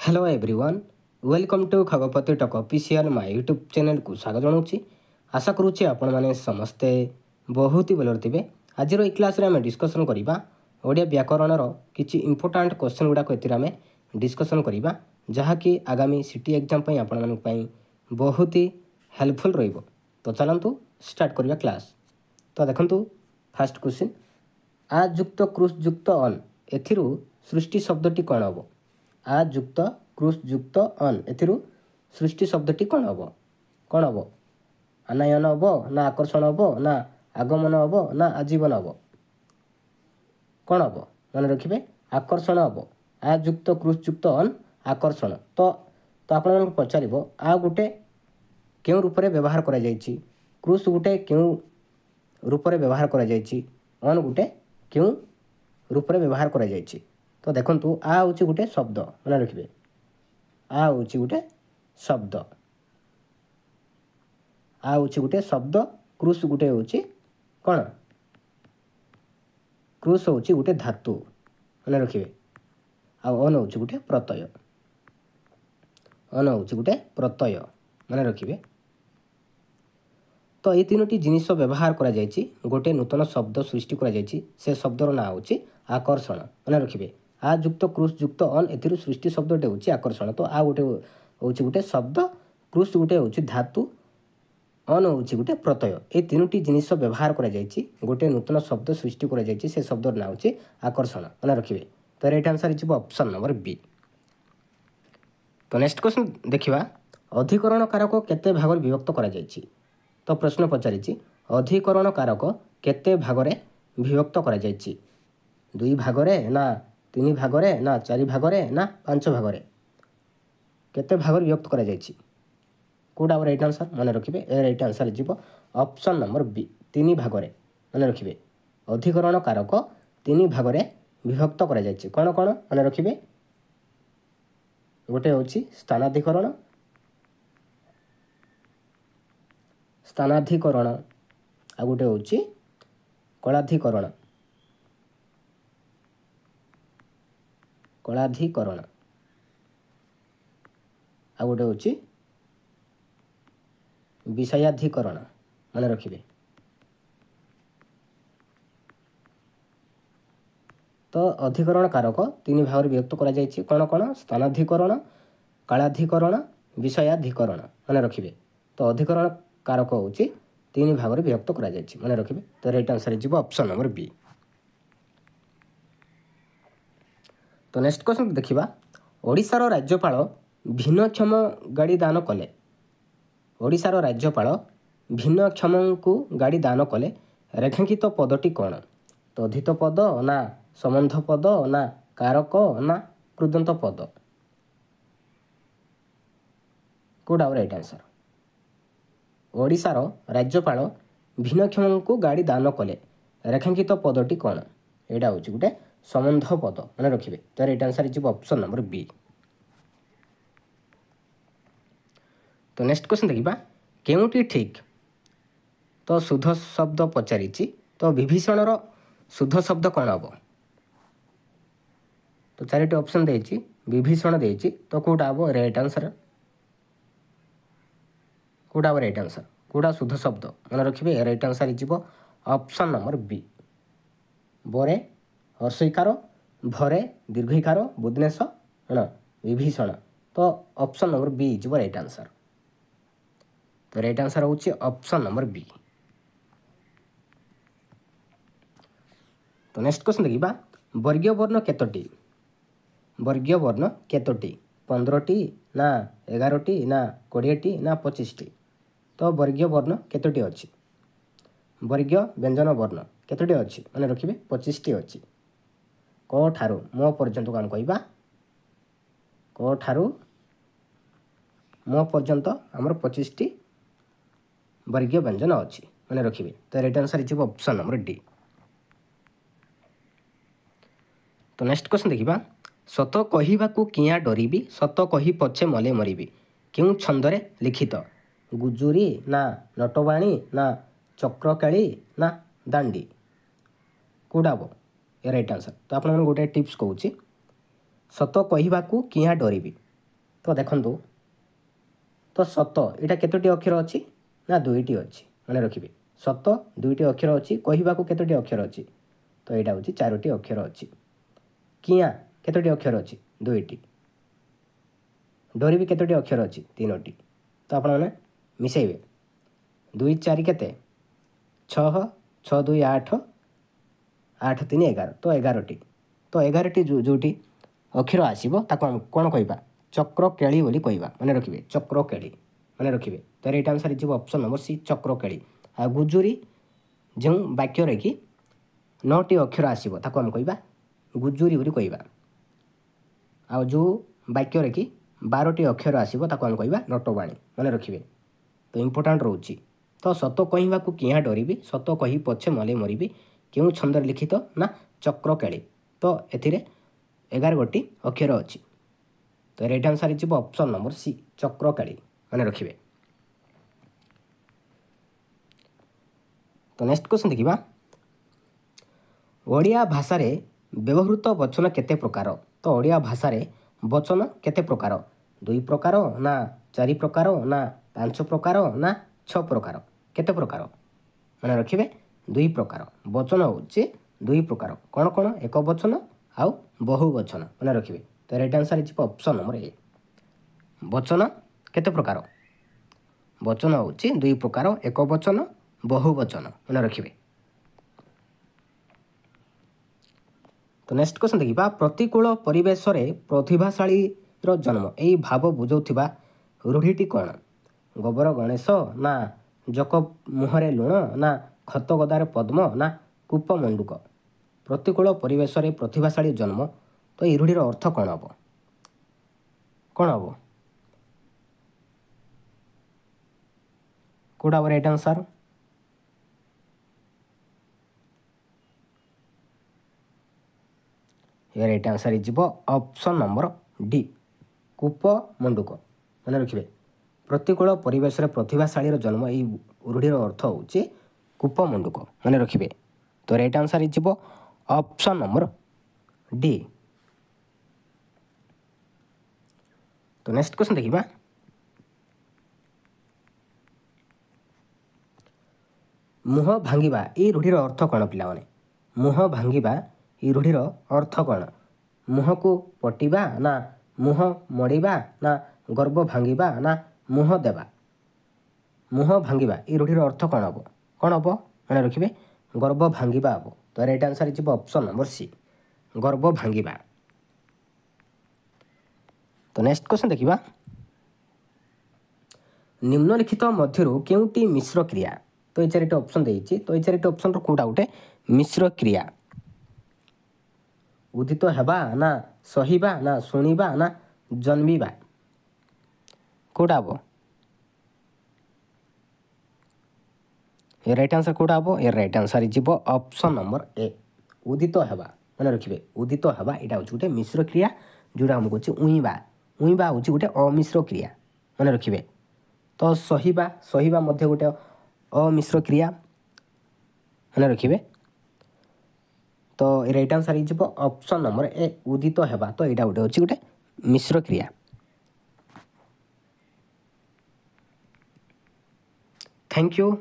Hello everyone welcome to खगपति टक official my YouTube channel को स्वागत जनाऊँगी। आशा करुच्चे आपण मैंने समस्ते बहुत ही भलर थे। आज ये क्लास आम डिस्कसन करवा ओडिया व्याकरण किसी इंपोर्टाट क्वेश्चन गुड़ाक आम डिस्कसन करवा जहाँकि आगामी सिटी एग्जाम आपण बहुत ही हेल्पफुल रहिबो। तो चलतु स्टार्ट करवा क्लास। तो देखंतु फास्ट क्वेश्चन आ युक्त क्रुश युक्त अन एथिरु सृष्टि शब्दटी कौन हम? आ युक्त क्रुश युक्त अन एथिरु सृष्टि शब्दटी कौन हम? कौन हम? अनायन हम ना आकर्षण हम ना आगमन हम ना आजीवन हम? कौन हम? मन रखिए आकर्षण हम। आ युक्त क्रुश युक्त अन आकर्षण। तो आपण मन पचार आ गोटे क्यों रूप में व्यवहार करा जायछि? क्रुश गोटे क्यों रूप में व्यवहार करा जायछि? अन गोटे क्यों रूप में व्यवहार करा जायछि? तो देखंतु आ होछि गोटे शब्द। मन रखिए आ होछि गोटे शब्द। आ होछि गोटे शब्द। क्रुश गोटे होछि कौन? क्रुश होछि गोटे धातु। मन रखिए अन होछि गोटे प्रत्यय। अन होछि गोटे प्रत्यय। मन रखिए। तो ये तीनोटी जिनिस व्यवहार करा जायछि गोटे नूतन शब्द सृष्टि करा जायछि। से शब्दर ना होछि आकर्षण। मन रखिए आ युक्त क्रुश युक्त अन एथिरु सृष्टि शब्दटे होछि आकर्षण। तो आ गोटे होछि गोटे शब्द, क्रुश गोटे होछि धातु, अन होछि गोटे प्रत्यय। ए तीनोटी जिनिस व्यवहार करा जायछि गोटे नूतन शब्द सृष्टि करा जायछि। से शब्दर ना होछि आकर्षण। मन रखिए। तो right answer is option number B. तो नेक्स्ट क्वेश्चन देखिबा अधिकरण कारक केते भाग विभक्त करा जायछि? तो प्रश्न पचारिछि अधिकरण कारक केते भागरे विभक्त करा जायछि? 2 भागरे ना 3 भागरे ना 4 भागरे ना 5 भागरे? केते भाग विभक्त करा जायछि? कोडा राइट आंसर? मन रखिए ए राइट आंसर जीव ऑप्शन नंबर बी 3 भागरे। मन रखिए अधिकरण कारक 3 भागरे विभक्त करा जायछि। कोन कोन मन रखिए? गोटे होछि स्थानाधिकरण, स्थानाधिकरण आ गोटे होछि कलाधिकरण। कलाधिकरण आ गोटे होछि विषयाधिकरण। मन रखिए। तो अधिकरण कारक 3 भाग विभक्त करा जायछि। कोन कोन? स्थानाधिकरण, कलाधिकरण, विषयाधिकरण। मन रखिए। तो अधिकरण कारक होछि 3 भाग विभक्त करा जायछि। मन रखिए। तो राइट आंसर जीव ऑप्शन नंबर बी। तो नेक्स्ट क्वेश्चन देखिबा ओडिशार राज्यपाल भिन्नक्षम गाड़ी दान कले। ओडिशार राज्यपाल भिन्नक्षम को गाड़ी दान कले रेखांकित पदटी कौन? तो अधित पद ना संबंध पद ना कारक ना कृदंत पद? कोडा राइट आंसर? ओडिशार राज्यपाल भिन्नक्षम को गाड़ी दान कले रेखांकित पदटी कौन? एटा होछि गोटे संबंध पद। मन रखिए। तो right answer is option number B. तो नेक्स्ट क्वेश्चन देखिबा केउटी ठीक? तो शुद्ध शब्द पचारिछि। तो विभीषणर शुद्ध शब्द कौन हम? तो 4टी ऑप्शन देछि। विभीषण देछि। तो कोडा हम राइट आंसर? कोडा हम राइट आंसर? कोडा शुद्ध शब्द? मन रखिए right answer is option number B. बोरे हर्षिकार भरे दीर्घिकार बुधनेश विभीषण। तो option number B is right answer. तो राइट आंसर होछि ऑप्शन नंबर बी। तो नेक्स्ट क्वेश्चन देखिबा वर्गीय वर्ण केतोटी? वर्गीय वर्ण केतोटी? 15टी ना 11टी ना 20टी ना 25टी? तो वर्गीय वर्ण केतोटी अछि? वर्गीय व्यंजन वर्ण केतोटी अछि? माने रखिबे 25टी अछि। क ठारू म पर्यंत काम कहबा क ठारू म पर्यंत हमर 25टी वर्गीय व्यंजन अछि। माने रखिबे। तो right answer is option number D. तो नेक्स्ट क्वेश्चन देखिबा सत कहिबाकू किया डरिबी सत कहि पछे मले मरिबी केउ छंदरे लिखित? गुजुरी ना नटवाणी ना चक्रकाली ना दांडी? कोडा हम राइट आंसर? तो आपण गोटे टिप्स कहूँ सत कहिबाकू किया डरिबी तो देखंतु तो सत यहाँ केतोटी अक्षर अच्छी ना दुईटी अच्छी मन रखिए सत दुईटी अक्षर अच्छी कहवाक केतोटी अक्षर अच्छी तो यहाँ हूँ चारोटी अक्षर अच्छी किया केतोटी अक्षर अच्छी दुईटी डोरी भी केतोटी अक्षर अच्छी तीनोटी तो आपण मैंने मिसेबे 2 4 केते 6 6 2 8 8 3 11 तो 11टी तो 11टी जोटी अक्षर आसो कौन कहवा चक्र केली बोली कहवा मन रखिए चक्र केली मन रखिए तो राइट आंसर जी ऑप्शन नंबर सी चक्र केली आ गुजुरी जो वाक्य कि 9टी अक्षर आसो आम कहवा गुजुरी बोली कहवा आ जो वाक्य कि 12टी अक्षर आसो आम कहवा नटवाणी मन रखिए तो इम्पोर्टाट रोचे तो सत कहवा को किया डरबी सत कही पछे मले मरबी क्यों छंदर लिखित ना चक्र केली तो ए 11 गोटी अक्षर अच्छी तो राइट आंसर जी ऑप्शन नंबर सी चक्र केली मन रखिए तो नेक्स्ट क्वेश्चन देखिबा ओडिया भाषा रे व्यवहृत वचन केते प्रकार तो ओडिया भाषा रे वचन केते प्रकार 2 प्रकार ना 4 प्रकार ना 5 प्रकार ना 6 प्रकार केते प्रकार मन रखिए 2 प्रकार वचन होचे 2 प्रकार कौन कौन एक वचन आउ बहु वचन मन रखिए तो राइट आंसर जी ऑप्शन नंबर ए वचन केते प्रकार वचन होचे 2 प्रकार एक वचन बहु वचन मन रखिए तो नेक्स्ट क्वेश्चन देखिबा प्रतिकूल परिवेश रे प्रतिभाशाली रो जन्म यही भाव बुझाउथिबा रूढ़ीटी कौन गोबर गणेश ना जक मुहरे लुण ना खत गदार पद्म ना कूप मंडूक प्रतिकूल परिवेश रे प्रतिभाशाली जन्म तो ये रूढ़ीर अर्थ कौन हम कौन हम कौटा हम राइट आंसर ये right answer is option number D कूप मंडूक मन रखिए प्रतिकूल परिवेश रे प्रतिभाशाली जन्म यही रूढ़ीर अर्थ होचे कूप मंडूक मन रखिए तो right answer is option number D तो नेक्स्ट क्वेश्चन देखिबा मुह भांगिबा ये रूढ़ीर अर्थ कौन पिला माने मुह भांगिबा ये रूढ़ीर अर्थ कौन मुह को पटिबा ना मुह मड़िबा ना गर्भ भांगिबा ना मुह देबा मुह भांगिबा ये रूढ़ीर अर्थ कौन हम मन रखिए गर्भ भांगिबा हम तो right answer is option number C गर्भ भांगिबा तो नेक्स्ट क्वेश्चन देखिबा निम्नलिखित मध्यरु केउटी मिश्र क्रिया तो ये 4टी ऑप्शन देइछि तो ये 4टी ऑप्शन रो कोडा उठे मिश्र क्रिया उदित हेबा ना सहिबा ना शुणिबा ना जन्मिबा कोडा हम ये राइट आंसर कोडा हम ये right answer is option number A उदित हेबा मन रखिए उदित हेबा यहाँ हूँ गोटे मिश्र क्रिया जोड़ा आमको अच्छे उईबा उईबा हूँ गोटे अमिश्र क्रिया मन रखिए तो सहिबा सहिबा मध्य गोटे अमिश्र क्रिया मन रखिए तो right answer is option number A उदित हेबा तो यहाँ गोटे अच्छी गोटे मिश्र क्रिया थैंक यू।